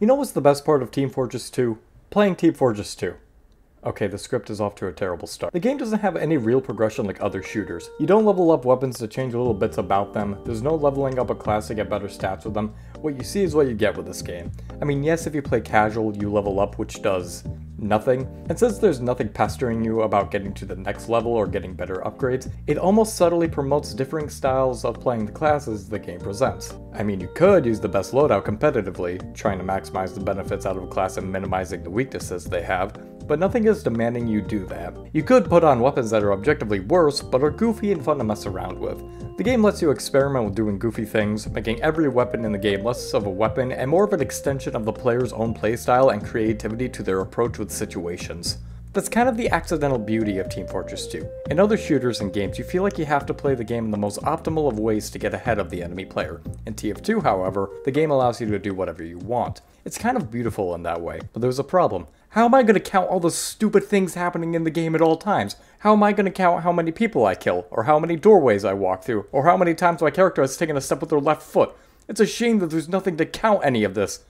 You know what's the best part of Team Fortress 2? Playing Team Fortress 2. Okay, the script is off to a terrible start. The game doesn't have any real progression like other shooters. You don't level up weapons to change little bits about them. There's no leveling up a class to get better stats with them. What you see is what you get with this game. I mean, yes, if you play casual, you level up, which does nothing. And since there's nothing pestering you about getting to the next level or getting better upgrades, it almost subtly promotes differing styles of playing the classes the game presents. I mean, you could use the best loadout competitively, trying to maximize the benefits out of a class and minimizing the weaknesses they have, but nothing is demanding you do that. You could put on weapons that are objectively worse, but are goofy and fun to mess around with. The game lets you experiment with doing goofy things, making every weapon in the game less of a weapon and more of an extension of the player's own playstyle and creativity to their approach with situations. That's kind of the accidental beauty of Team Fortress 2. In other shooters and games, you feel like you have to play the game in the most optimal of ways to get ahead of the enemy player. In TF2, however, the game allows you to do whatever you want. It's kind of beautiful in that way, but there's a problem. How am I going to count all the stupid things happening in the game at all times? How am I going to count how many people I kill, or how many doorways I walk through, or how many times my character has taken a step with their left foot? It's a shame that there's nothing to count any of this.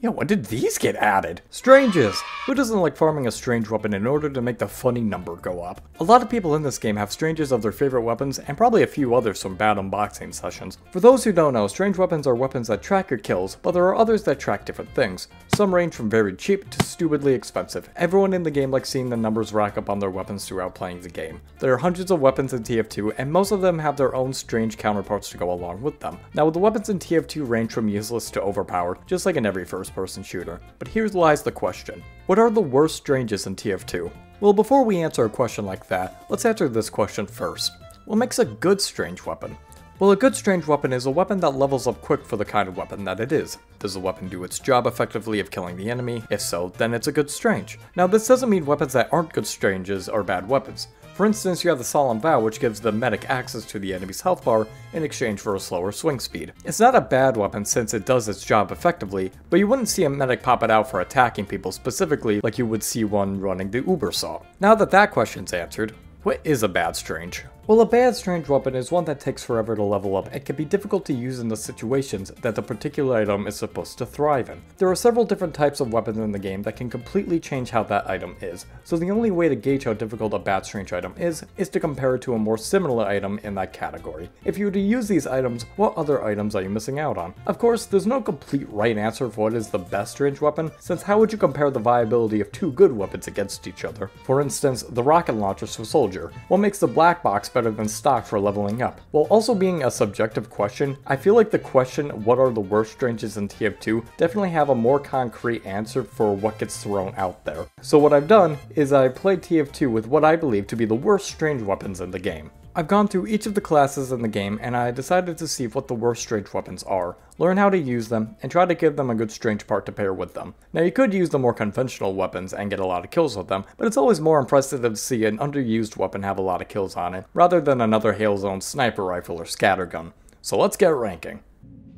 Yo, when did these get added? Stranges! Who doesn't like farming a strange weapon in order to make the funny number go up? A lot of people in this game have stranges of their favorite weapons, and probably a few others from bad unboxing sessions. For those who don't know, strange weapons are weapons that track your kills, but there are others that track different things. Some range from very cheap to stupidly expensive. Everyone in the game likes seeing the numbers rack up on their weapons throughout playing the game. There are hundreds of weapons in TF2, and most of them have their own strange counterparts to go along with them. Now, the weapons in TF2 range from useless to overpowered, just like in every first-person shooter. But here lies the question. What are the worst stranges in TF2? Well, before we answer a question like that, let's answer this question first. What makes a good strange weapon? Well, a good strange weapon is a weapon that levels up quick for the kind of weapon that it is. Does the weapon do its job effectively of killing the enemy? If so, then it's a good strange. Now, this doesn't mean weapons that aren't good stranges are bad weapons. For instance, you have the Solemn Vow, which gives the medic access to the enemy's health bar in exchange for a slower swing speed. It's not a bad weapon since it does its job effectively, but you wouldn't see a medic pop it out for attacking people specifically like you would see one running the Uber Saw. Now that that question's answered, what is a bad strange? Well, a bad strange weapon is one that takes forever to level up and can be difficult to use in the situations that the particular item is supposed to thrive in. There are several different types of weapons in the game that can completely change how that item is, so the only way to gauge how difficult a bad strange item is to compare it to a more similar item in that category. If you were to use these items, what other items are you missing out on? Of course, there's no complete right answer for what is the best strange weapon, since how would you compare the viability of two good weapons against each other? For instance, the rocket launchers for Soldier. What makes the black box better than stock for leveling up? While also being a subjective question, I feel like the question, what are the worst stranges in TF2, definitely have a more concrete answer for what gets thrown out there. So what I've done is I played TF2 with what I believe to be the worst strange weapons in the game. I've gone through each of the classes in the game and I decided to see what the worst strange weapons are, learn how to use them, and try to give them a good strange part to pair with them. Now you could use the more conventional weapons and get a lot of kills with them, but it's always more impressive to see an underused weapon have a lot of kills on it, rather than another Hail Zone sniper rifle or scattergun. So let's get ranking.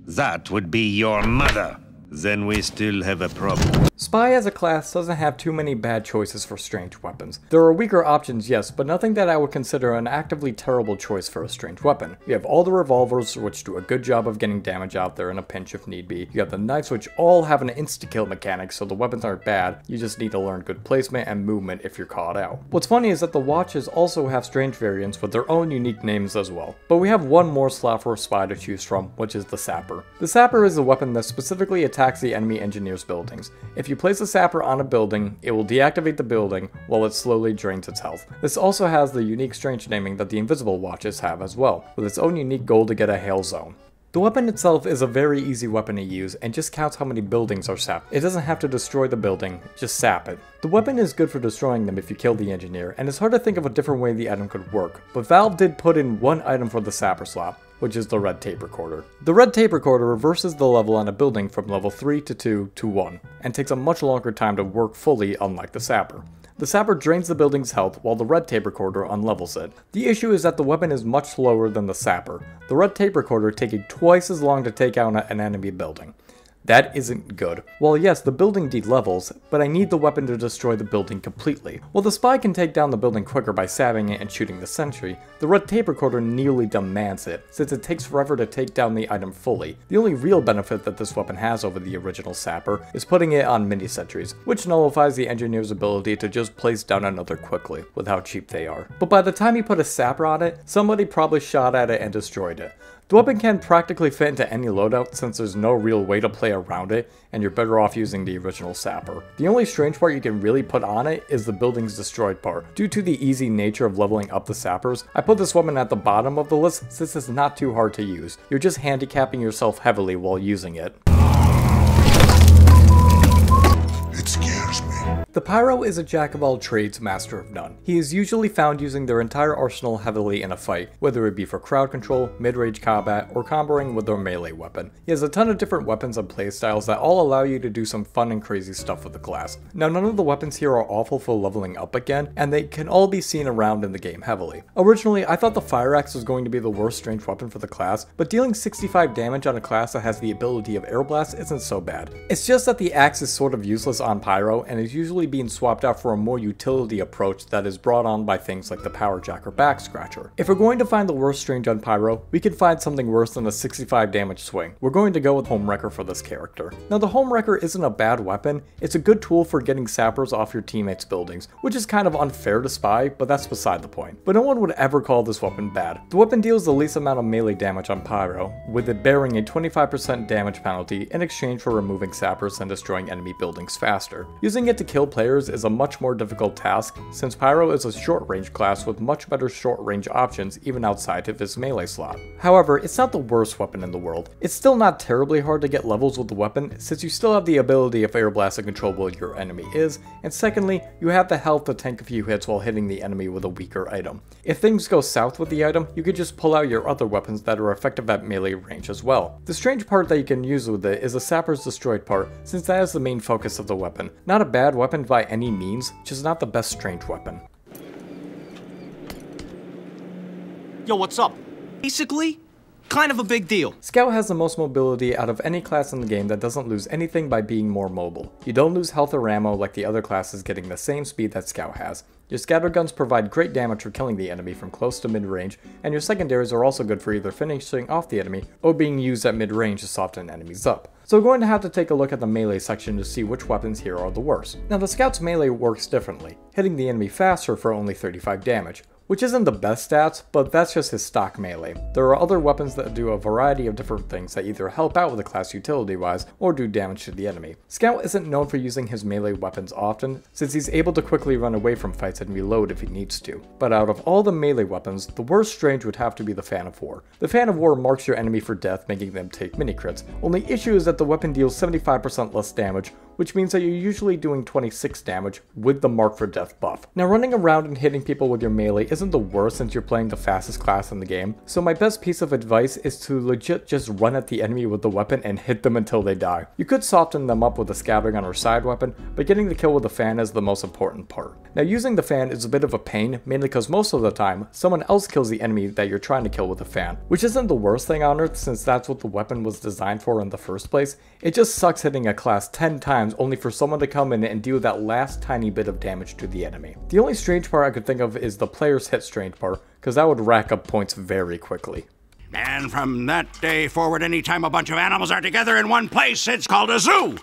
That would be your mother. Then we still have a problem. Spy as a class doesn't have too many bad choices for strange weapons. There are weaker options, yes, but nothing that I would consider an actively terrible choice for a strange weapon. You have all the revolvers, which do a good job of getting damage out there in a pinch if need be. You have the knives, which all have an insta-kill mechanic, so the weapons aren't bad. You just need to learn good placement and movement if you're caught out. What's funny is that the watches also have strange variants with their own unique names as well. But we have one more slot for a spy to choose from, which is the Sapper. The Sapper is a weapon that specifically attacks the enemy engineer's buildings. If you place a sapper on a building, it will deactivate the building while it slowly drains its health. This also has the unique strange naming that the invisible watches have as well, with its own unique goal to get a Hail Zone. The weapon itself is a very easy weapon to use and just counts how many buildings are sapped. It doesn't have to destroy the building, just sap it. The weapon is good for destroying them if you kill the engineer, and it's hard to think of a different way the item could work, but Valve did put in one item for the sapper slot, which is the red tape recorder. The red tape recorder reverses the level on a building from level 3 to 2 to 1, and takes a much longer time to work fully, unlike the sapper. The sapper drains the building's health while the red tape recorder unlevels it. The issue is that the weapon is much slower than the sapper, the red tape recorder taking twice as long to take out an enemy building. That isn't good. Well, yes, the building de-levels, but I need the weapon to destroy the building completely. While the spy can take down the building quicker by stabbing it and shooting the sentry, the red tape recorder nearly demands it, since it takes forever to take down the item fully. The only real benefit that this weapon has over the original sapper is putting it on mini sentries, which nullifies the engineer's ability to just place down another quickly, with how cheap they are. But by the time you put a sapper on it, somebody probably shot at it and destroyed it. The weapon can practically fit into any loadout since there's no real way to play around it, and you're better off using the original sapper. The only strange part you can really put on it is the building's destroyed part. Due to the easy nature of leveling up the sappers, I put this weapon at the bottom of the list since it's not too hard to use. You're just handicapping yourself heavily while using it. It scares me. The Pyro is a jack of all trades, master of none. He is usually found using their entire arsenal heavily in a fight, whether it be for crowd control, mid-range combat, or comboing with their melee weapon. He has a ton of different weapons and playstyles that all allow you to do some fun and crazy stuff with the class. Now, none of the weapons here are awful for leveling up again, and they can all be seen around in the game heavily. Originally, I thought the Fire Axe was going to be the worst strange weapon for the class, but dealing 65 damage on a class that has the ability of Air Blast isn't so bad. It's just that the axe is sort of useless on Pyro, and is usually being swapped out for a more utility approach that is brought on by things like the Power Jack or Back Scratcher. If we're going to find the worst strange on Pyro, we can find something worse than a 65 damage swing. We're going to go with Home Wrecker for this character. Now, the Home Wrecker isn't a bad weapon, it's a good tool for getting sappers off your teammates' buildings, which is kind of unfair to Spy, but that's beside the point. But no one would ever call this weapon bad. The weapon deals the least amount of melee damage on Pyro, with it bearing a 25% damage penalty in exchange for removing sappers and destroying enemy buildings faster. Using it to kill players is a much more difficult task, since Pyro is a short-range class with much better short-range options even outside of his melee slot. However, it's not the worst weapon in the world. It's still not terribly hard to get levels with the weapon, since you still have the ability of Air Blast to control where your enemy is, and secondly, you have the health to tank a few hits while hitting the enemy with a weaker item. If things go south with the item, you could just pull out your other weapons that are effective at melee range as well. The strange part that you can use with it is the Sapper's Destroyed part, since that is the main focus of the weapon. Not a bad weapon by any means, just not the best strange weapon. Yo, what's up? Basically, kind of a big deal. Scout has the most mobility out of any class in the game that doesn't lose anything by being more mobile. You don't lose health or ammo like the other classes, getting the same speed that Scout has. Your scatter guns provide great damage for killing the enemy from close to mid-range, and your secondaries are also good for either finishing off the enemy or being used at mid-range to soften enemies up. So we're going to have to take a look at the melee section to see which weapons here are the worst. Now, the Scout's melee works differently, hitting the enemy faster for only 35 damage. Which isn't the best stats, but that's just his stock melee. There are other weapons that do a variety of different things that either help out with the class utility-wise or do damage to the enemy. Scout isn't known for using his melee weapons often, since he's able to quickly run away from fights and reload if he needs to. But out of all the melee weapons, the worst strange would have to be the Fan of War. The Fan of War marks your enemy for death, making them take mini crits. Only issue is that the weapon deals 75% less damage, which means that you're usually doing 26 damage with the Mark for Death buff. Now, running around and hitting people with your melee isn't the worst since you're playing the fastest class in the game, so my best piece of advice is to legit just run at the enemy with the weapon and hit them until they die. You could soften them up with a scatter gun or side weapon, but getting the kill with the fan is the most important part. Now, using the fan is a bit of a pain, mainly because most of the time, someone else kills the enemy that you're trying to kill with the fan, which isn't the worst thing on earth since that's what the weapon was designed for in the first place. It just sucks hitting a class 10 times only for someone to come in and deal that last tiny bit of damage to the enemy. The only strange part I could think of is the player's hit strange part, because that would rack up points very quickly. And from that day forward, anytime a bunch of animals are together in one place, it's called a zoo!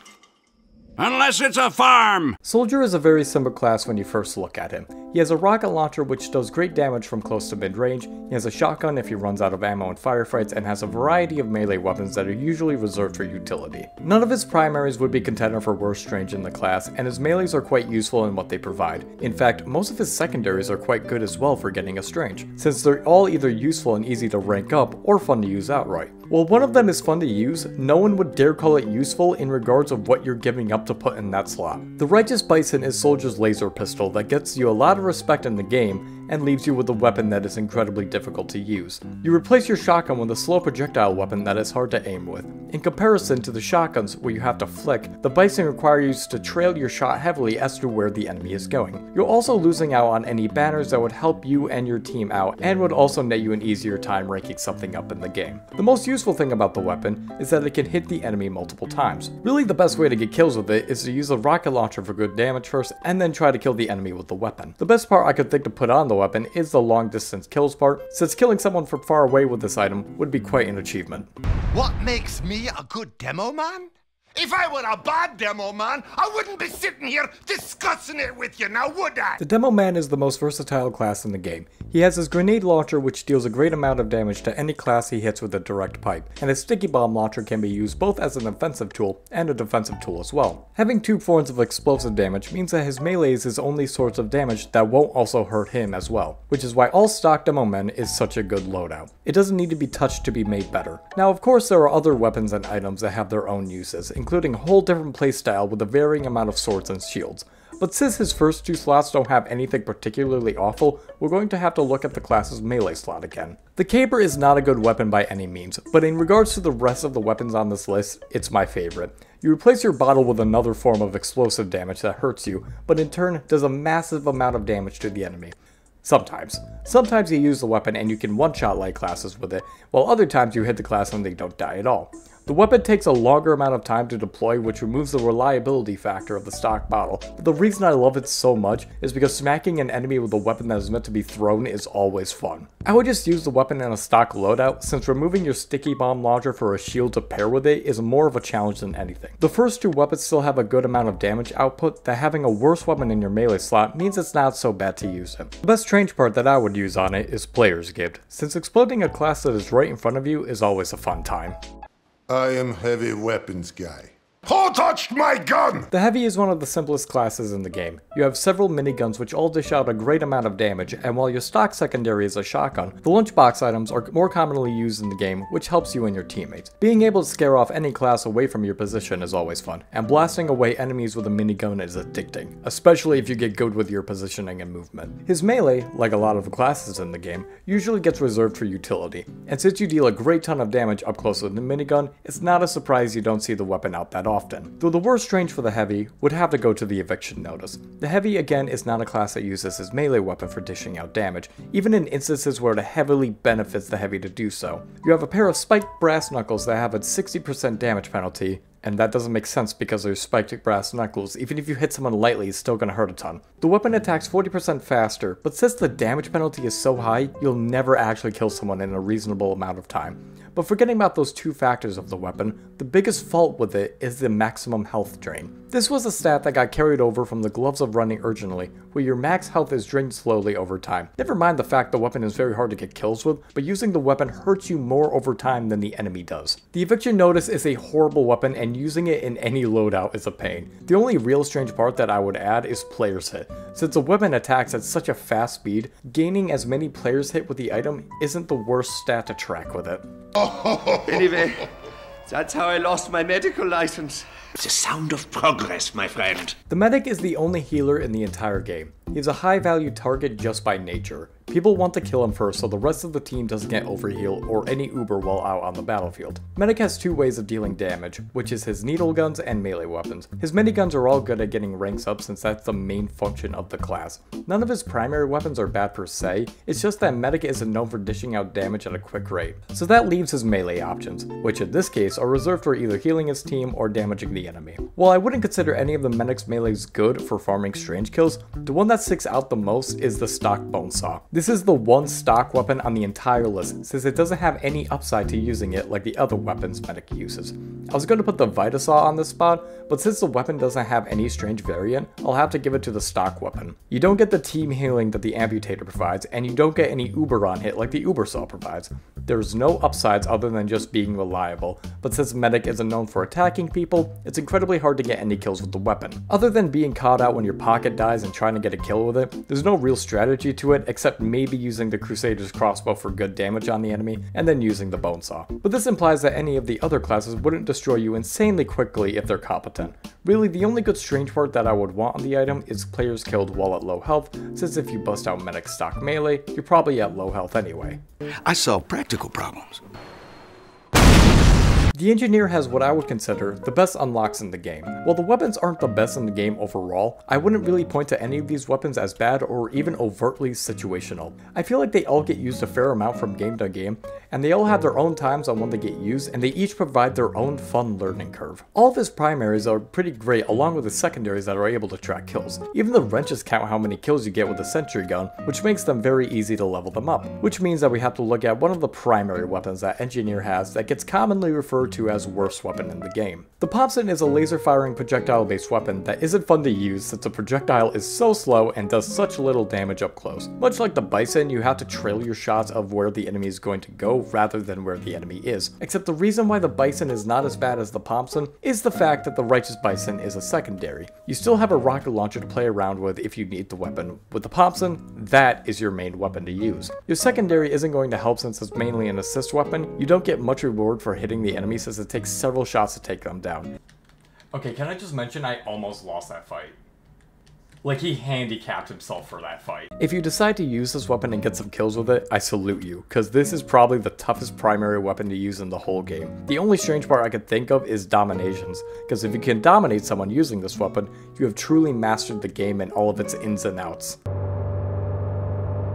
Unless it's a farm! Soldier is a very simple class when you first look at him. He has a rocket launcher which does great damage from close to mid-range, he has a shotgun if he runs out of ammo in firefights, and has a variety of melee weapons that are usually reserved for utility. None of his primaries would be contender for worst range in the class, and his melees are quite useful in what they provide. In fact, most of his secondaries are quite good as well for getting a strange, since they're all either useful and easy to rank up, or fun to use outright. While one of them is fun to use, no one would dare call it useful in regards of what you're giving up to put in that slot. The Righteous Bison is Soldier's laser pistol that gets you a lot of respect in the game, and leaves you with a weapon that is incredibly difficult to use. You replace your shotgun with a slow projectile weapon that is hard to aim with. In comparison to the shotguns where you have to flick, the Bison requires you to trail your shot heavily as to where the enemy is going. You're also losing out on any banners that would help you and your team out and would also net you an easier time ranking something up in the game. The most useful thing about the weapon is that it can hit the enemy multiple times. Really, the best way to get kills with it is to use a rocket launcher for good damage first and then try to kill the enemy with the weapon. The best part I could think to put on the weapon is the long distance kills part, since killing someone from far away with this item would be quite an achievement. What makes me a good Demoman? If I were a bad Demoman, I wouldn't be sitting here discussing it with you now, would I? The Demoman is the most versatile class in the game. He has his grenade launcher, which deals a great amount of damage to any class he hits with a direct pipe, and his sticky bomb launcher can be used both as an offensive tool and a defensive tool as well. Having 2 forms of explosive damage means that his melee is his only source of damage that won't also hurt him as well, which is why all stock Demoman is such a good loadout. It doesn't need to be touched to be made better. Now, of course, there are other weapons and items that have their own uses, including a whole different playstyle with a varying amount of swords and shields. But since his first 2 slots don't have anything particularly awful, we're going to have to look at the class's melee slot again. The Caber is not a good weapon by any means, but in regards to the rest of the weapons on this list, it's my favorite. You replace your bottle with another form of explosive damage that hurts you, but in turn does a massive amount of damage to the enemy. Sometimes. Sometimes you use the weapon and you can one-shot light classes with it, while other times you hit the class and they don't die at all. The weapon takes a longer amount of time to deploy, which removes the reliability factor of the stock bottle, but the reason I love it so much is because smacking an enemy with a weapon that is meant to be thrown is always fun. I would just use the weapon in a stock loadout, since removing your sticky bomb launcher for a shield to pair with it is more of a challenge than anything. The first 2 weapons still have a good amount of damage output, that having a worse weapon in your melee slot means it's not so bad to use it. The best strange part that I would use on it is Player's Gift, since exploding a class that is right in front of you is always a fun time. I am heavy weapons guy. Who touched my gun? The Heavy is one of the simplest classes in the game. You have several miniguns which all dish out a great amount of damage, and while your stock secondary is a shotgun, the lunchbox items are more commonly used in the game, which helps you and your teammates. Being able to scare off any class away from your position is always fun, and blasting away enemies with a minigun is addicting, especially if you get good with your positioning and movement. His melee, like a lot of the classes in the game, usually gets reserved for utility, and since you deal a great ton of damage up close with the minigun, it's not a surprise you don't see the weapon out that often. Though the worst range for the Heavy would have to go to the Eviction Notice. The Heavy again is not a class that uses his melee weapon for dishing out damage, even in instances where it heavily benefits the Heavy to do so. You have a pair of spiked brass knuckles that have a 60% damage penalty, and that doesn't make sense because they're spiked brass knuckles. Even if you hit someone lightly, it's still gonna hurt a ton. The weapon attacks 40% faster, but since the damage penalty is so high, you'll never actually kill someone in a reasonable amount of time. But forgetting about those 2 factors of the weapon, the biggest fault with it is the maximum health drain. This was a stat that got carried over from the Gloves of Running Urgently, where your max health is drained slowly over time. Never mind the fact the weapon is very hard to get kills with, but using the weapon hurts you more over time than the enemy does. The Eviction Notice is a horrible weapon, and using it in any loadout is a pain. The only real strange part that I would add is Player's Hit. Since the weapon attacks at such a fast speed, gaining as many Player's Hit with the item isn't the worst stat to track with it. Anyway, that's how I lost my medical license. The sound of progress, my friend. The Medic is the only healer in the entire game. He's a high value target just by nature. People want to kill him first so the rest of the team doesn't get overheal or any Uber while out on the battlefield. Medic has 2 ways of dealing damage, which is his needle guns and melee weapons. His miniguns are all good at getting ranks up since that's the main function of the class. None of his primary weapons are bad per se, it's just that Medic isn't known for dishing out damage at a quick rate. So that leaves his melee options, which in this case are reserved for either healing his team or damaging the enemy. While I wouldn't consider any of the Medic's melees good for farming strange kills, the one that sticks out the most is the stock bone saw. This is the one stock weapon on the entire list, since it doesn't have any upside to using it like the other weapons Medic uses. I was going to put the Vitasaw on this spot, but since the weapon doesn't have any strange variant, I'll have to give it to the stock weapon. You don't get the team healing that the Amputator provides, and you don't get any Uber on hit like the Uber Saw provides. There's no upsides other than just being reliable, but since Medic isn't known for attacking people, it's incredibly hard to get any kills with the weapon. Other than being caught out when your pocket dies and trying to get a kill with it, there's no real strategy to it except maybe using the Crusader's crossbow for good damage on the enemy, and then using the bone saw. But this implies that any of the other classes wouldn't destroy you insanely quickly if they're competent. Really, the only good strange part that I would want on the item is players killed while at low health, since if you bust out medic stock melee, you're probably at low health anyway. I solve practical problems. The engineer has what I would consider the best unlocks in the game. While the weapons aren't the best in the game overall, I wouldn't really point to any of these weapons as bad or even overtly situational. I feel like they all get used a fair amount from game to game, and they all have their own times on when they get used, and they each provide their own fun learning curve. All of his primaries are pretty great along with the secondaries that are able to track kills. Even the wrenches count how many kills you get with a sentry gun, which makes them very easy to level them up. Which means that we have to look at one of the primary weapons that engineer has that gets commonly referred to as worst weapon in the game. The Thompson is a laser firing projectile based weapon that isn't fun to use since the projectile is so slow and does such little damage up close. Much like the Bison, you have to trail your shots of where the enemy is going to go rather than where the enemy is. Except the reason why the Bison is not as bad as the Thompson is the fact that the Righteous Bison is a secondary. You still have a rocket launcher to play around with if you need the weapon. With the Thompson, that is your main weapon to use. Your secondary isn't going to help since it's mainly an assist weapon. You don't get much reward for hitting the enemy since it takes several shots to take them down. Okay, can I just mention I almost lost that fight? Like, he handicapped himself for that fight. If you decide to use this weapon and get some kills with it, I salute you, because this is probably the toughest primary weapon to use in the whole game. The only strange part I could think of is dominations, because if you can dominate someone using this weapon, you have truly mastered the game and all of its ins and outs.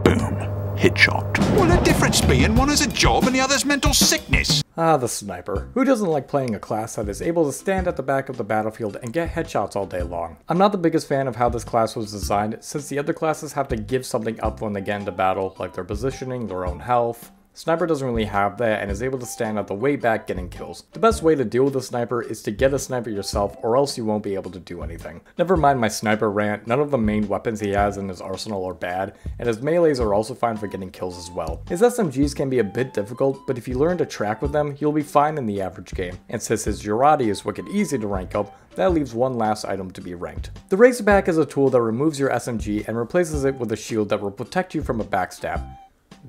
Boom. Headshot. Will the difference be in one has a job and the other's mental sickness? Ah, the sniper. Who doesn't like playing a class that is able to stand at the back of the battlefield and get headshots all day long? I'm not the biggest fan of how this class was designed, since the other classes have to give something up when they get into battle, like their positioning, their own health. Sniper doesn't really have that and is able to stand at the way back getting kills. The best way to deal with a sniper is to get a sniper yourself or else you won't be able to do anything. Never mind my sniper rant, none of the main weapons he has in his arsenal are bad, and his melees are also fine for getting kills as well. His SMGs can be a bit difficult, but if you learn to track with them, you'll be fine in the average game. And since his Jurati is wicked easy to rank up, that leaves one last item to be ranked. The Razorback is a tool that removes your SMG and replaces it with a shield that will protect you from a backstab.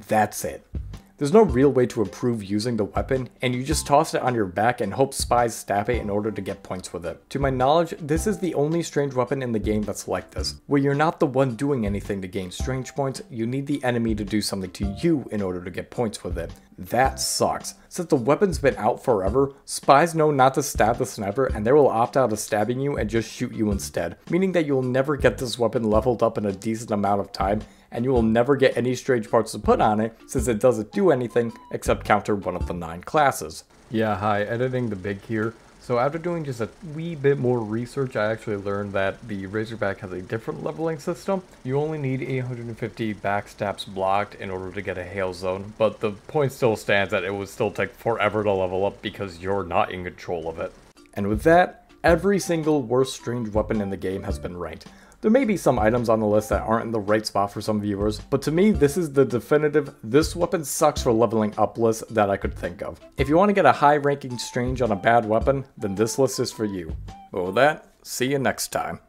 That's it. There's no real way to improve using the weapon, and you just toss it on your back and hope spies stab it in order to get points with it. To my knowledge, this is the only strange weapon in the game that's like this, where you're not the one doing anything to gain strange points, you need the enemy to do something to you in order to get points with it. That sucks. Since the weapon's been out forever, spies know not to stab the sniper and they will opt out of stabbing you and just shoot you instead, meaning that you'll never get this weapon leveled up in a decent amount of time, and you will never get any strange parts to put on it since it doesn't do anything except counter one of the 9 classes. Yeah, hi, editing the big here. So after doing just a wee bit more research, I actually learned that the Razorback has a different leveling system. You only need 850 backstabs blocked in order to get a hail zone, but the point still stands that it would still take forever to level up because you're not in control of it. And with that, every single worst strange weapon in the game has been ranked. There may be some items on the list that aren't in the right spot for some viewers, but to me this is the definitive "this weapon sucks for leveling up" list that I could think of. If you want to get a high ranking strange on a bad weapon, then this list is for you. But with that, see you next time.